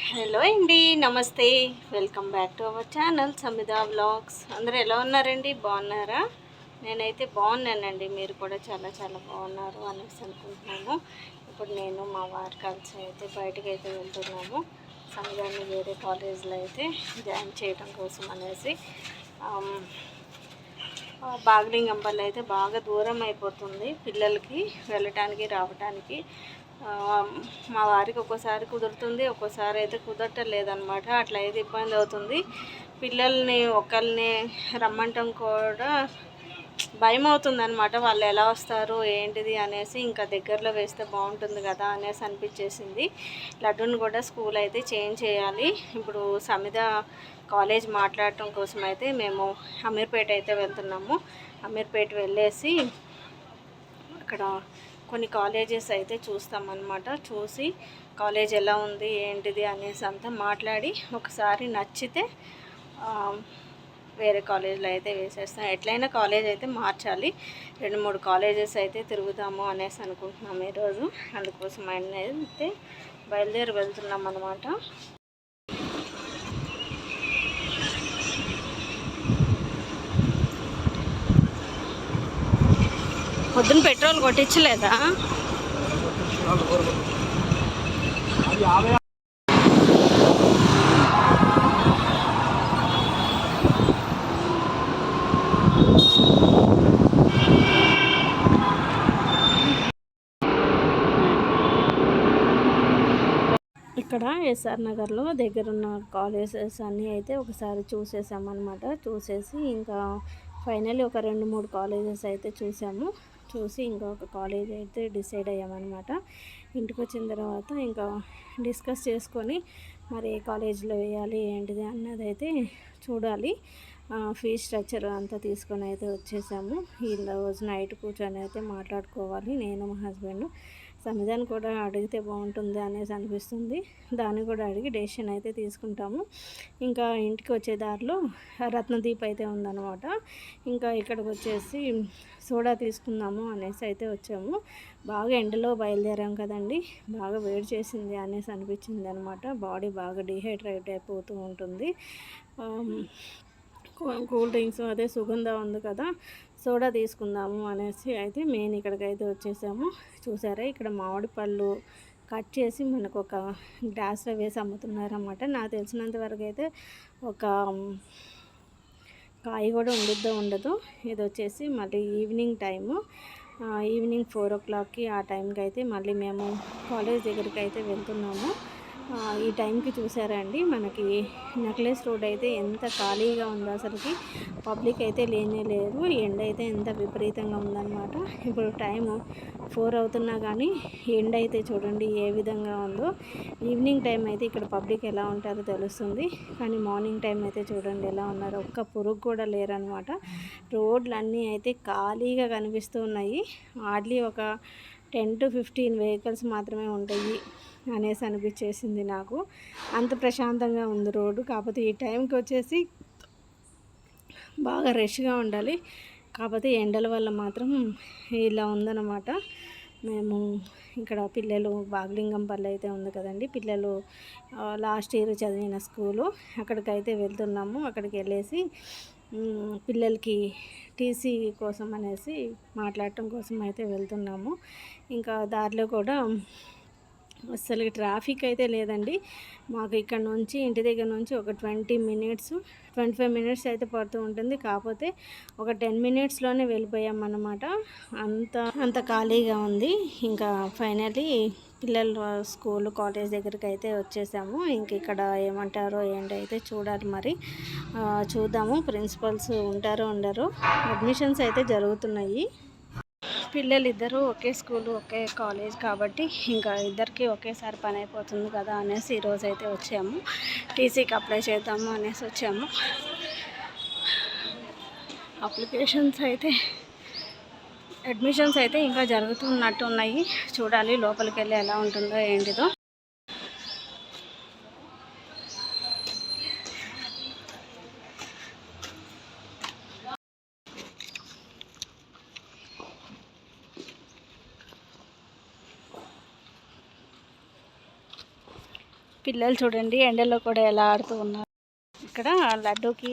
Hello అండి, నమస్తే. Welcome back to our channel Samitha vlogs. అందరూ ఎలా ఉన్నారండి? బాగున్నారా? నేనైతే బాగున్నానండి. మీరు కూడా చాలా చాలా బాగున్నారు అనేసి అనుకుంటున్నాను. ఇప్పుడు నేను మా వారు కలిసి అయితే బయటకు అయితే వెళ్తున్నాము. సమితాన్ని వేరే కాలేజ్లో అయితే జాయిన్ చేయడం కోసం అనేసి. బాగ్లింగంపల్లి అయితే బాగా దూరం అయిపోతుంది పిల్లలకి వెళ్ళటానికి రావటానికి. మా వారికి ఒక్కోసారి కుదురుతుంది, ఒక్కోసారి అయితే కుదరటలేదన్నమాట. అట్లా అయితే ఇబ్బంది అవుతుంది. పిల్లల్ని ఒకరిని రమ్మంటాం కూడా భయం అవుతుంది అనమాట. వాళ్ళు ఎలా వస్తారు ఏంటిది అనేసి. ఇంకా దగ్గరలో వేస్తే బాగుంటుంది కదా అనేసి అనిపించేసింది. లడ్డూని కూడా స్కూల్ అయితే చేంజ్ చేయాలి. ఇప్పుడు సమిత కాలేజ్ మాట్లాడటం కోసం అయితే మేము అమీర్పేట అయితే వెళ్తున్నాము. అమీర్పేట వెళ్ళేసి అక్కడ కొన్ని కాలేజెస్ అయితే చూస్తామన్నమాట. చూసి కాలేజ్ ఎలా ఉంది ఏంటిది అనేసి అంతా మాట్లాడి ఒకసారి నచ్చితే వేరే కాలేజ్లో అయితే వేసేస్తాం. ఎట్లయినా కాలేజ్ అయితే మార్చాలి. 2-3 కాలేజెస్ అయితే తిరుగుతాము అనేసి అనుకుంటున్నాము ఈరోజు. అందుకోసం అయితే బయలుదేరి వెళ్తున్నాం అన్నమాట. పొద్దున పెట్రోల్ కొట్టించలేదా? ఇక్కడ ఎస్ఆర్ నగర్లో దగ్గరున్న కాలేజెస్ అన్నీ అయితే ఒకసారి చూసేసామన్నమాట. చూసేసి ఇంకా ఫైనల్లీ ఒక 2-3 కాలేజెస్ అయితే చూసాము. చూసి ఇంకా ఒక కాలేజ్ అయితే డిసైడ్ అయ్యామన్నమాట. ఇంటికి వచ్చిన తర్వాత ఇంకా డిస్కస్ చేసుకొని మరి ఏ కాలేజీలో వేయాలి ఏంటిది అన్నది అయితే చూడాలి. ఫీజ్ స్ట్రక్చర్ అంతా తీసుకొని అయితే వచ్చేసాము. ఈరోజు నైట్ కూర్చొని అయితే మాట్లాడుకోవాలి నేను మా హస్బెండ్. సమిధాన్ని కూడా అడిగితే బాగుంటుంది అనేసి అనిపిస్తుంది. దాన్ని కూడా అడిగి డెసిషన్ అయితే తీసుకుంటాము. ఇంకా ఇంటికి వచ్చే దారిలో రత్నదీప్ అయితే ఉందన్నమాట. ఇంకా ఇక్కడికి వచ్చేసి సోడా తీసుకుందాము అనేసి అయితే వచ్చాము. బాగా ఎండలో బయలుదేరాం కదండి, బాగా వేడి చేసింది అనేసి అనిపించింది అనమాట. బాడీ బాగా డిహైడ్రేట్ అయిపోతూ ఉంటుంది. కూల్ డ్రింక్స్ అదే సుగంధ ఉంది కదా, సోడా తీసుకుందాము అనేసి అయితే మెయిన్ ఇక్కడికైతే వచ్చేసాము. చూసారా, ఇక్కడ మామిడి పళ్ళు కట్ చేసి మనకు ఒక గ్లాస్లో వేసి అమ్ముతున్నారన్నమాట. నాకు తెలిసినంత వరకు అయితే ఒక కాయ కూడా ఉండదు. ఇది వచ్చేసి మళ్ళీ ఈవినింగ్ టైము, ఈవినింగ్ 4 o'clockకి ఆ టైంకి అయితే మళ్ళీ మేము కాలేజ్ దగ్గరికి అయితే వెళ్తున్నాము. ఈ టైంకి చూసారా అండి, మనకి నెక్లెస్ రోడ్ అయితే ఎంత ఖాళీగా ఉందో, అసలుకి పబ్లిక్ అయితే లేనే లేరు. ఎండ అయితే ఎంత విపరీతంగా ఉందన్నమాట. ఇప్పుడు టైము 4 అవుతున్నా కానీ ఎండ అయితే చూడండి ఏ విధంగా ఉందో. ఈవినింగ్ టైం అయితే ఇక్కడ పబ్లిక్ ఎలా ఉంటారో తెలుస్తుంది, కానీ మార్నింగ్ టైం అయితే చూడండి ఎలా ఉన్నారు. ఒక్క పురుగు కూడా లేరనమాట. రోడ్లన్నీ అయితే ఖాళీగా కనిపిస్తూ ఉన్నాయి. హార్డ్లీ ఒక 10 to 15 వెహికల్స్ మాత్రమే ఉంటాయి అనేసి అనిపించేసింది నాకు. అంత ప్రశాంతంగా ఉంది రోడ్డు. కాకపోతే ఈ టైంకి వచ్చేసి బాగా రష్గా ఉండాలి. కాకపోతే ఎండల వల్ల మాత్రం ఇలా ఉందన్నమాట. మేము ఇక్కడ పిల్లలు బాగ్లింగంపల్లి అయితే ఉంది కదండి, పిల్లలు లాస్ట్ ఇయర్ చదివిన స్కూలు, అక్కడికైతే వెళ్తున్నాము. అక్కడికి వెళ్ళేసి పిల్లలకి టీసీ కోసం అనేసి మాట్లాడటం కోసం అయితే వెళ్తున్నాము. ఇంకా దారిలో కూడా అస్సలు ట్రాఫిక్ అయితే లేదండి. మాకు ఇక్కడ నుంచి ఇంటి దగ్గర నుంచి ఒక 25 మినిట్స్ అయితే పడుతూ ఉంటుంది. కాకపోతే ఒక 10 మినిట్స్లోనే వెళ్ళిపోయామన్నమాట. అంత ఖాళీగా ఉంది. ఇంకా ఫైనల్లీ పిల్లలు స్కూల్ కాలేజ్ దగ్గరికి అయితే వచ్చేసాము. ఇంక ఇక్కడ ఏమంటారో ఏంటైతే చూడాలి మరి. చూద్దాము, ప్రిన్సిపల్స్ ఉంటారో ఉండరు. అడ్మిషన్స్ అయితే జరుగుతున్నాయి. పిల్లలు ఇద్దరు ఒకే స్కూలు ఒకే కాలేజ్ కాబట్టి ఇంకా ఇద్దరికి ఒకేసారి పని అయిపోతుంది కదా అనేసి ఈరోజు అయితే వచ్చాము. టీసీకి అప్లై చేద్దాము అనేసి వచ్చాము. అడ్మిషన్స్ అయితే ఇంకా జరుగుతున్నట్టు ఉన్నాయి. చూడాలి లోపలికి వెళ్ళి ఎలా ఉంటుందో ఏంటిదో. పిల్లలు చూడండి ఎండలో కూడా ఎలా ఆడుతూ ఉన్నారు. ఇక్కడ లడ్డూకి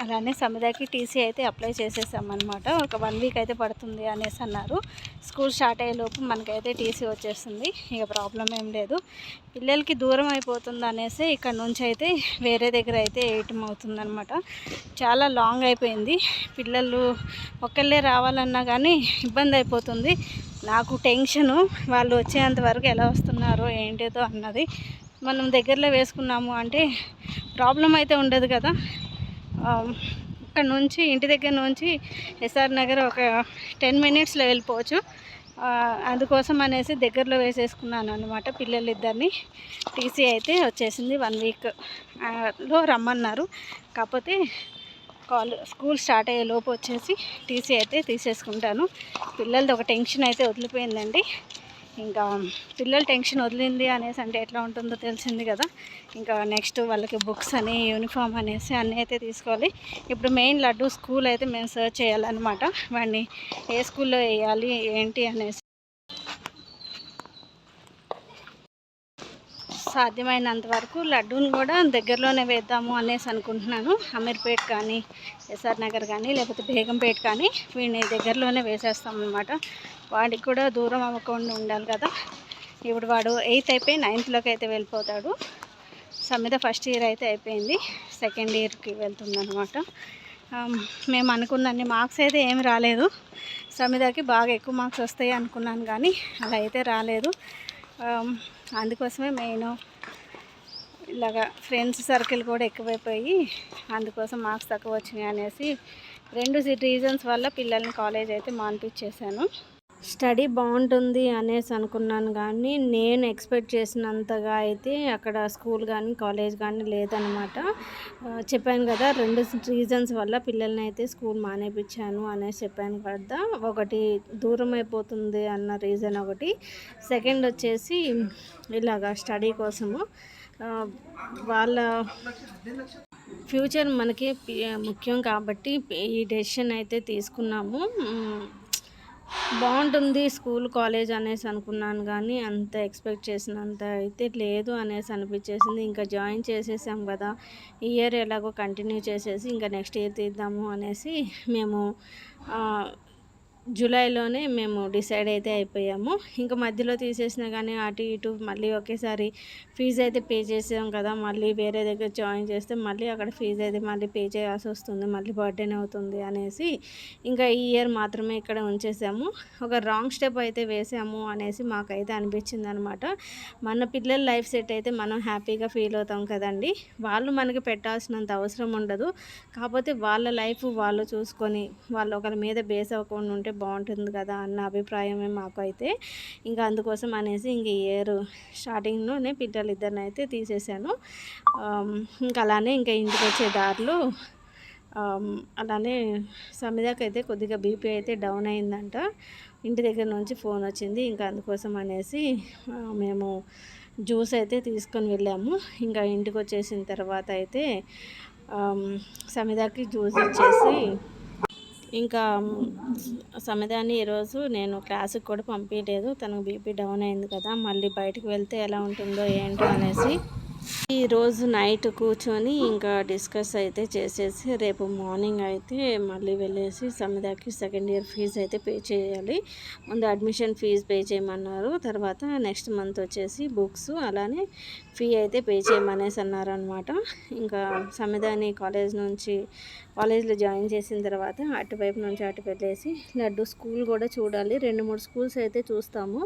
అలానే సమిదాకి టీసీ అయితే అప్లై చేసేసామన్నమాట. ఒక 1 వీక్ అయితే పడుతుంది అనేసి అన్నారు. స్కూల్ స్టార్ట్ అయ్యేలోపు మనకైతే టీసీ వచ్చేస్తుంది, ఇక ప్రాబ్లం ఏం లేదు. పిల్లలకి దూరం అయిపోతుంది అనేసి ఇక్కడ నుంచి అయితే వేరే దగ్గర అయితే వేయటం అవుతుందన్నమాట. చాలా లాంగ్ అయిపోయింది. పిల్లలు ఒక్కళ్ళే రావాలన్నా కానీ ఇబ్బంది అయిపోతుంది. నాకు టెన్షను, వాళ్ళు వచ్చేంత వరకు ఎలా వస్తున్నారో ఏంటిదో అన్నది. మనం దగ్గరలో వేసుకున్నాము అంటే ప్రాబ్లం అయితే ఉండదు కదా. ఇక్కడ నుంచి ఇంటి దగ్గర నుంచి ఎస్ఆర్ నగర్ ఒక 10 మినిట్స్లో వెళ్ళిపోవచ్చు. అందుకోసం అనేసి దగ్గరలో వేసేసుకున్నాను అనమాట. పిల్లలిద్దరిని టీసీ అయితే వచ్చేసింది. 1 వీక్లో రమ్మన్నారు. కాకపోతే స్కూల్ స్టార్ట్ అయ్యే లోపు వచ్చేసి టీసీ అయితే తీసేసుకుంటాను. పిల్లలది ఒక టెన్షన్ అయితే వదిలిపోయిందండి. ఇంకా పిల్లలు టెన్షన్ వదిలింది అనేసి అంటే ఎట్లా ఉంటుందో తెలిసింది కదా. ఇంకా నెక్స్ట్ వాళ్ళకి బుక్స్ అని యూనిఫామ్ అనేసి అన్నీ అయితే తీసుకోవాలి. ఇప్పుడు మెయిన్ లడ్డు స్కూల్ అయితే మేము సర్చ్ చేయాలన్నమాట. వాడిని ఏ స్కూల్లో వేయాలి ఏంటి అనేసి సాధ్యమైనంత వరకు లడ్డూని కూడా దగ్గరలోనే వేద్దాము అనేసి అనుకుంటున్నాను. అమీర్పేట్ కానీ ఎస్ఆర్ నగర్ కానీ లేకపోతే బేగంపేట్ కానీ వీడిని దగ్గరలోనే వేసేస్తాం అన్నమాట. వాడికి కూడా దూరం అవ్వకుండా ఉండాలి కదా. ఇప్పుడు వాడు 8th అయిపోయి 9thలోకి అయితే వెళ్ళిపోతాడు. సమిద ఫస్ట్ ఇయర్ అయితే అయిపోయింది, సెకండ్ ఇయర్కి వెళ్తుందన్నమాట. మేము అనుకున్నన్ని మార్క్స్ అయితే ఏమి రాలేదు. సమిదకి బాగా ఎక్కువ మార్క్స్ వస్తాయి అనుకున్నాను కానీ అలా అయితే రాలేదు. అందుకోసమే మెయిన్ ఇలాగా ఫ్రెండ్స్ సర్కిల్ కూడా ఎక్కువైపోయి అందుకోసం మార్క్స్ తక్కువ వచ్చినాయి అనేసి 2 రీజన్స్ వల్ల పిల్లల్ని కాలేజ్ అయితే మానిపించేశాను. స్టడీ బాగుంటుంది అనేసి అనుకున్నాను కానీ నేను ఎక్స్పెక్ట్ చేసినంతగా అయితే అక్కడ స్కూల్ కానీ కాలేజ్ కానీ లేదనమాట. చెప్పాను కదా 2 రీజన్స్ వల్ల పిల్లల్ని అయితే స్కూల్ మానేపించాను అనేసి చెప్పాను కదా. ఒకటి దూరం అయిపోతుంది అన్న రీజన్ ఒకటి, సెకండ్ వచ్చేసి ఇలాగా స్టడీ కోసము. వాళ్ళ ఫ్యూచర్ మనకి ముఖ్యం కాబట్టి ఈ డెసిషన్ అయితే తీసుకున్నాము. బాగుంటుంది స్కూల్ కాలేజ్ అనేసి అనుకున్నాను కానీ అంత ఎక్స్పెక్ట్ చేసినంత అయితే లేదు అనేసి అనిపించేసింది. ఇంకా జాయిన్ చేసేసాం కదా, ఈ ఇయర్ ఎలాగో కంటిన్యూ చేసేసి ఇంకా నెక్స్ట్ ఇయర్ తీద్దాము అనేసి మేము జూలైలోనే మేము డిసైడ్ అయితే అయిపోయాము. ఇంకా మధ్యలో తీసేసినా కానీ అటు ఇటు మళ్ళీ ఒకేసారి ఫీజు అయితే పే చేసాం కదా, మళ్ళీ వేరే దగ్గర జాయిన్ చేస్తే మళ్ళీ అక్కడ ఫీజు అయితే మళ్ళీ పే చేయాల్సి వస్తుంది, మళ్ళీ బర్త్డేనే అవుతుంది అనేసి ఇంకా ఈ ఇయర్ మాత్రమే ఇక్కడ ఉంచేసాము. ఒక రాంగ్ స్టెప్ అయితే వేసాము అనేసి మాకైతే అనిపించింది అనమాట. మన పిల్లల లైఫ్ సెట్ అయితే మనం హ్యాపీగా ఫీల్ అవుతాం కదండి. వాళ్ళు మనకి పెట్టాల్సినంత అవసరం ఉండదు. కాకపోతే వాళ్ళ లైఫ్ వాళ్ళు చూసుకొని వాళ్ళు ఒకరి మీద బేస్ అవ్వకుండా ఉంటే బాగుంటుంది కదా అన్న అభిప్రాయమే మాకు అయితే. ఇంకా అందుకోసం అనేసి ఇంక ఈ ఇయర్ స్టార్టింగ్లోనే పిల్లలిద్దరిని అయితే తీసేసాను. ఇంకా అలానే ఇంకా ఇంటికి వచ్చే దారిలో అలానే సమిదాకైతే కొద్దిగా బీపీ అయితే డౌన్ అయిందంట. ఇంటి దగ్గర నుంచి ఫోన్ వచ్చింది. ఇంకా అందుకోసం అనేసి మేము జ్యూస్ అయితే తీసుకొని వెళ్ళాము. ఇంకా ఇంటికి వచ్చేసిన తర్వాత అయితే సమిదాకి జ్యూస్ ఇచ్చేసి ఇంకా సమిదాన్ని ఈరోజు నేను క్లాసుకి కూడా పంపించలేదు. తనకు బీపీ డౌన్ అయింది కదా, మళ్ళీ బయటకు వెళ్తే ఎలా ఉంటుందో ఏంటో అనేసి ఈరోజు నైట్ కూర్చొని ఇంకా డిస్కస్ అయితే చేసేసి రేపు మార్నింగ్ అయితే మళ్ళీ వెళ్ళేసి సమిదాకి సెకండ్ ఇయర్ ఫీజు అయితే పే చేయాలి. ముందు అడ్మిషన్ ఫీజు పే చేయమన్నారు, తర్వాత నెక్స్ట్ మంత్ వచ్చేసి బుక్స్ అలానే ఫీ అయితే పే చేయమనేసి అన్నారనమాట. ఇంకా సమిదాని కాలేజ్లో జాయిన్ చేసిన తర్వాత అటువైపు నుంచి అటు వెళ్ళేసి లడ్డు స్కూల్ కూడా చూడాలి. 2-3 స్కూల్స్ అయితే చూస్తాము.